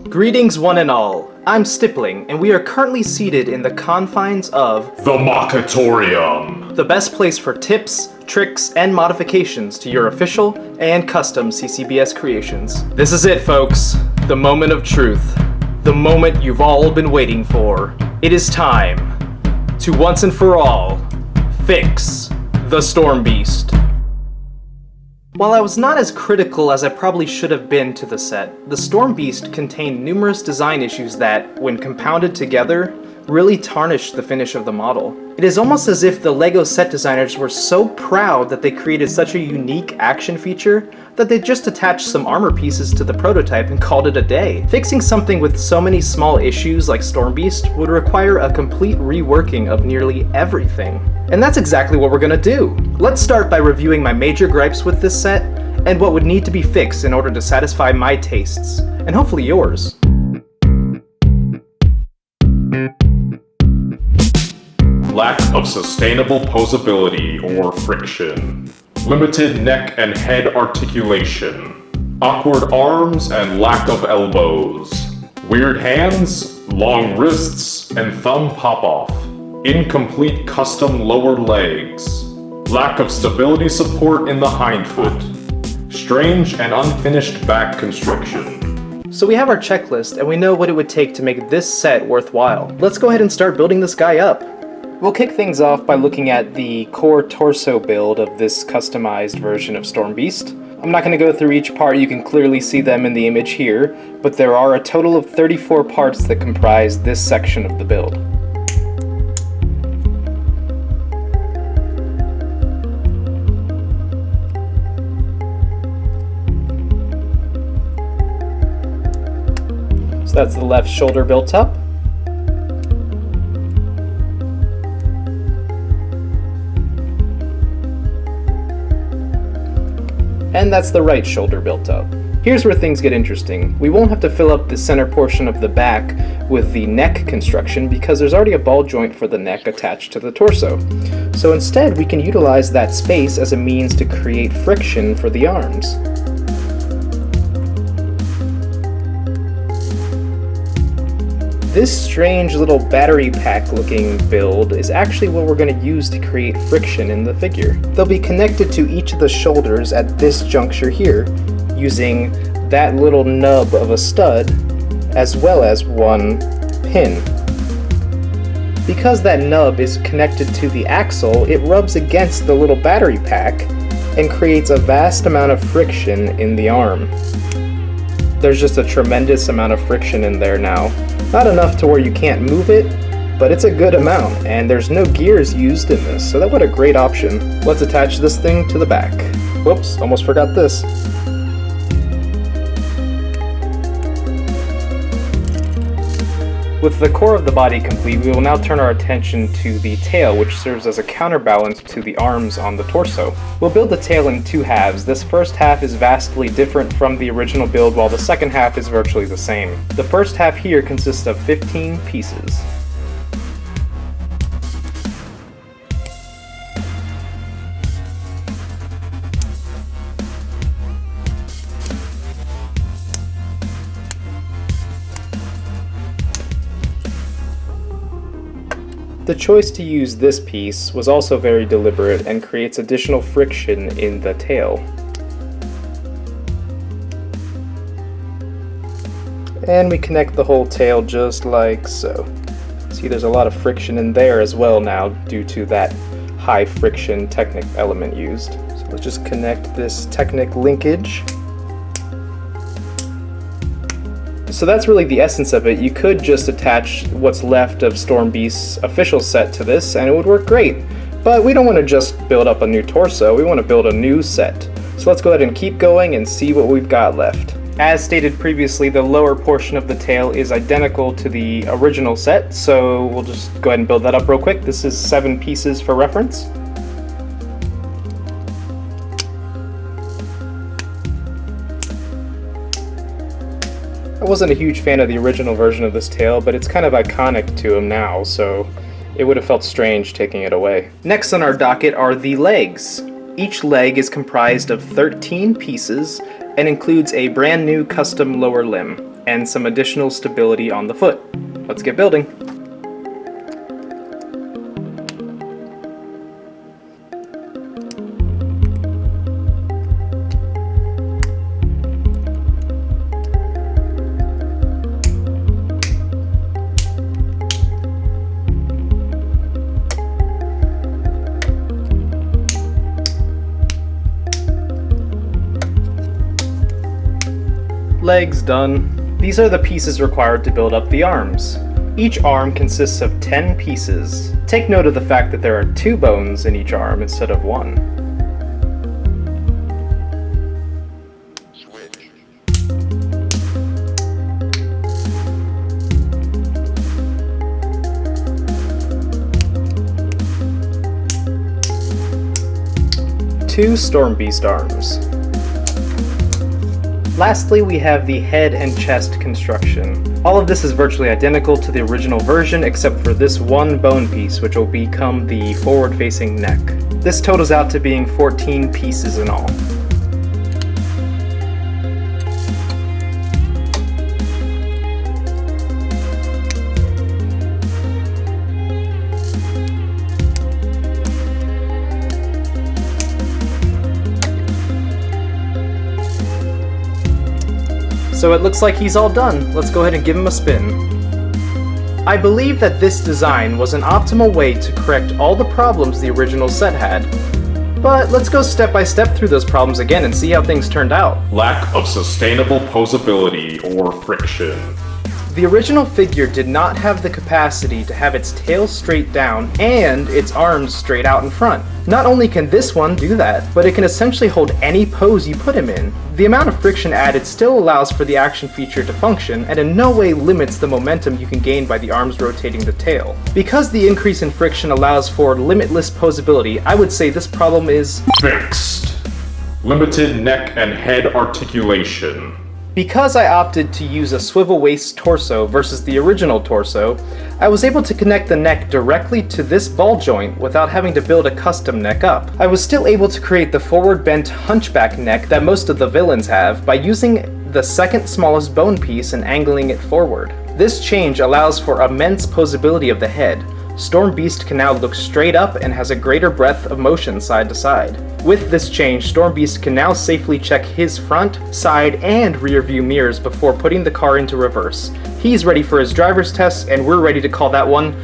Greetings one and all, I'm Stippling, and we are currently seated in the confines of the Mocitorium, the best place for tips, tricks, and modifications to your official and custom CCBS creations. This is it, folks, the moment of truth, the moment you've all been waiting for. It is time to once and for all fix the Storm Beast. While I was not as critical as I probably should have been to the set, the Storm Beast contained numerous design issues that, when compounded together, really tarnished the finish of the model. It is almost as if the LEGO set designers were so proud that they created such a unique action feature that they just attached some armor pieces to the prototype and called it a day. Fixing something with so many small issues like Storm Beast would require a complete reworking of nearly everything. And that's exactly what we're gonna do. Let's start by reviewing my major gripes with this set and what would need to be fixed in order to satisfy my tastes, and hopefully yours. lack of sustainable posability or friction, limited neck and head articulation, awkward arms and lack of elbows, weird hands, long wrists, and thumb pop-off, incomplete custom lower legs, lack of stability support in the hindfoot, strange and unfinished back constriction. So we have our checklist and we know what it would take to make this set worthwhile. Let's go ahead and start building this guy up. We'll kick things off by looking at the core torso build of this customized version of Storm Beast. I'm not going to go through each part, you can clearly see them in the image here, but there are a total of 34 parts that comprise this section of the build. So that's the left shoulder built up. And that's the right shoulder built up. Here's where things get interesting. We won't have to fill up the center portion of the back with the neck construction because there's already a ball joint for the neck attached to the torso. So instead we can utilize that space as a means to create friction for the arms. This strange little battery pack looking build is actually what we're going to use to create friction in the figure. They'll be connected to each of the shoulders at this juncture here, using that little nub of a stud, as well as one pin. Because that nub is connected to the axle, it rubs against the little battery pack and creates a vast amount of friction in the arm. There's just a tremendous amount of friction in there now. Not enough to where you can't move it, but it's a good amount, and there's no gears used in this, so what a great option. Let's attach this thing to the back. Whoops, almost forgot this. With the core of the body complete, we will now turn our attention to the tail, which serves as a counterbalance to the arms on the torso. We'll build the tail in two halves. This first half is vastly different from the original build, while the second half is virtually the same. The first half here consists of 15 pieces. The choice to use this piece was also very deliberate and creates additional friction in the tail. And we connect the whole tail just like so. See, there's a lot of friction in there as well now due to that high friction Technic element used. So let's just connect this Technic linkage. So that's really the essence of it. You could just attach what's left of Storm Beast's official set to this and it would work great. But we don't want to just build up a new torso, we want to build a new set. So let's go ahead and keep going and see what we've got left. As stated previously, the lower portion of the tail is identical to the original set, so we'll just go ahead and build that up real quick. This is 7 pieces for reference. I wasn't a huge fan of the original version of this tail, but it's kind of iconic to him now, so it would have felt strange taking it away. Next on our docket are the legs. Each leg is comprised of 13 pieces and includes a brand new custom lower limb and some additional stability on the foot. Let's get building. Legs done. These are the pieces required to build up the arms. Each arm consists of 10 pieces. Take note of the fact that there are 2 bones in each arm instead of 1. Two Storm Beast arms. Lastly, we have the head and chest construction. All of this is virtually identical to the original version except for this one bone piece, which will become the forward-facing neck. This totals out to being 14 pieces in all. So it looks like he's all done. Let's go ahead and give him a spin. I believe that this design was an optimal way to correct all the problems the original set had. But let's go step by step through those problems again and see how things turned out. Lack of sustainable posability or friction. The original figure did not have the capacity to have its tail straight down and its arms straight out in front. Not only can this one do that, but it can essentially hold any pose you put him in. The amount of friction added still allows for the action feature to function and in no way limits the momentum you can gain by the arms rotating the tail. Because the increase in friction allows for limitless posability, I would say this problem is fixed. Limited neck and head articulation. Because I opted to use a swivel waist torso versus the original torso, I was able to connect the neck directly to this ball joint without having to build a custom neck up. I was still able to create the forward bent hunchback neck that most of the villains have by using the second smallest bone piece and angling it forward. This change allows for immense posability of the head. Storm Beast can now look straight up and has a greater breadth of motion side to side. With this change, Storm Beast can now safely check his front, side, and rear view mirrors before putting the car into reverse. He's ready for his driver's test, and we're ready to call that one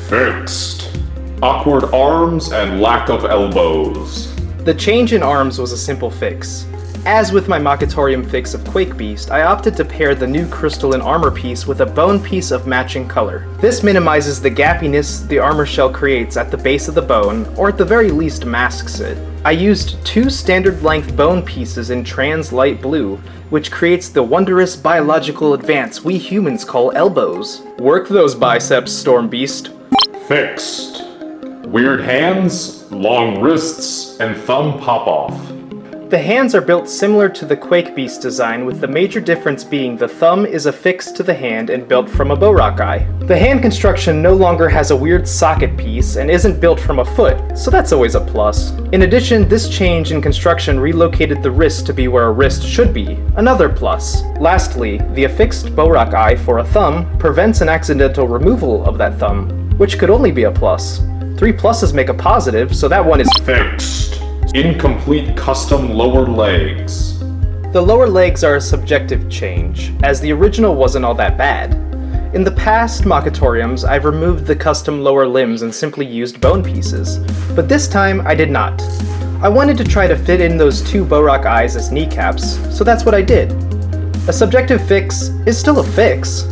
fixed. Awkward arms and lack of elbows. The change in arms was a simple fix. As with my Mocitorium fix of Quake Beast, I opted to pair the new crystalline armor piece with a bone piece of matching color. This minimizes the gappiness the armor shell creates at the base of the bone, or at the very least masks it. I used 2 standard length bone pieces in trans light blue, which creates the wondrous biological advance we humans call elbows. Work those biceps, Storm Beast. Fixed. Weird hands, long wrists, and thumb pop off. The hands are built similar to the Quake Beast design, with the major difference being the thumb is affixed to the hand and built from a Borak eye. The hand construction no longer has a weird socket piece and isn't built from a foot, so that's always a plus. In addition, this change in construction relocated the wrist to be where a wrist should be, another plus. Lastly, the affixed Borak eye for a thumb prevents an accidental removal of that thumb, which could only be a plus. 3 pluses make a positive, so that one is fixed. Incomplete custom lower legs. The lower legs are a subjective change, as the original wasn't all that bad. In the past Mocitoriums, I've removed the custom lower limbs and simply used bone pieces, but this time I did not. I wanted to try to fit in those 2 Borak eyes as kneecaps, so that's what I did. A subjective fix is still a fix,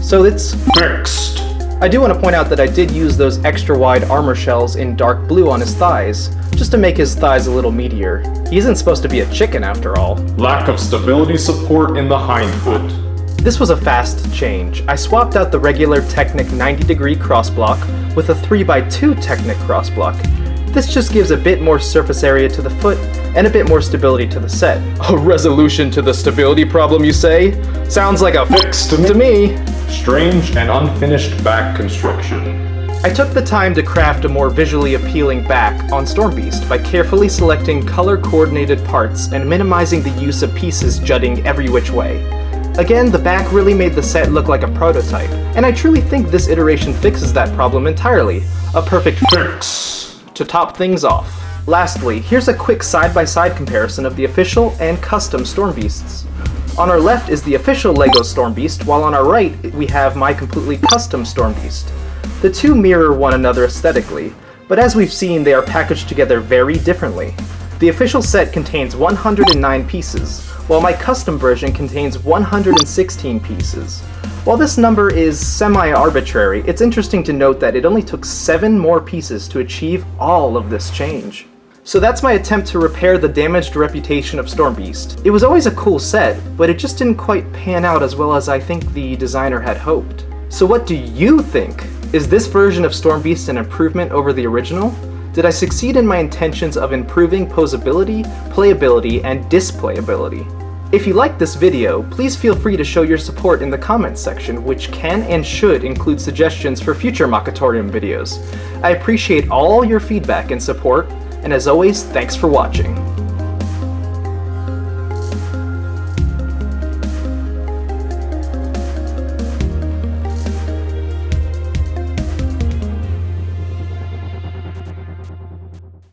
so it's fixed. I do want to point out that I did use those extra wide armor shells in dark blue on his thighs, just to make his thighs a little meatier. He isn't supposed to be a chicken after all. Lack of stability support in the hindfoot. This was a fast change. I swapped out the regular Technic 90-degree crossblock with a 3x2 Technic crossblock. This just gives a bit more surface area to the foot and a bit more stability to the set. A resolution to the stability problem, you say? Sounds like a fix to me. Strange and unfinished back construction. I took the time to craft a more visually appealing back on Stormbeast by carefully selecting color-coordinated parts and minimizing the use of pieces jutting every which way. Again, the back really made the set look like a prototype, and I truly think this iteration fixes that problem entirely. A perfect fix to top things off. Lastly, here's a quick side-by-side comparison of the official and custom Stormbeasts. On our left is the official LEGO Stormbeast, while on our right we have my completely custom Stormbeast. The two mirror one another aesthetically, but as we've seen, they are packaged together very differently. The official set contains 109 pieces, while my custom version contains 116 pieces. While this number is semi-arbitrary, it's interesting to note that it only took 7 more pieces to achieve all of this change. So that's my attempt to repair the damaged reputation of Stormbeast. It was always a cool set, but it just didn't quite pan out as well as I think the designer had hoped. So what do you think? Is this version of Stormbeast an improvement over the original? Did I succeed in my intentions of improving posability, playability, and displayability? If you liked this video, please feel free to show your support in the comments section, which can and should include suggestions for future Mocitorium videos. I appreciate all your feedback and support, and as always, thanks for watching.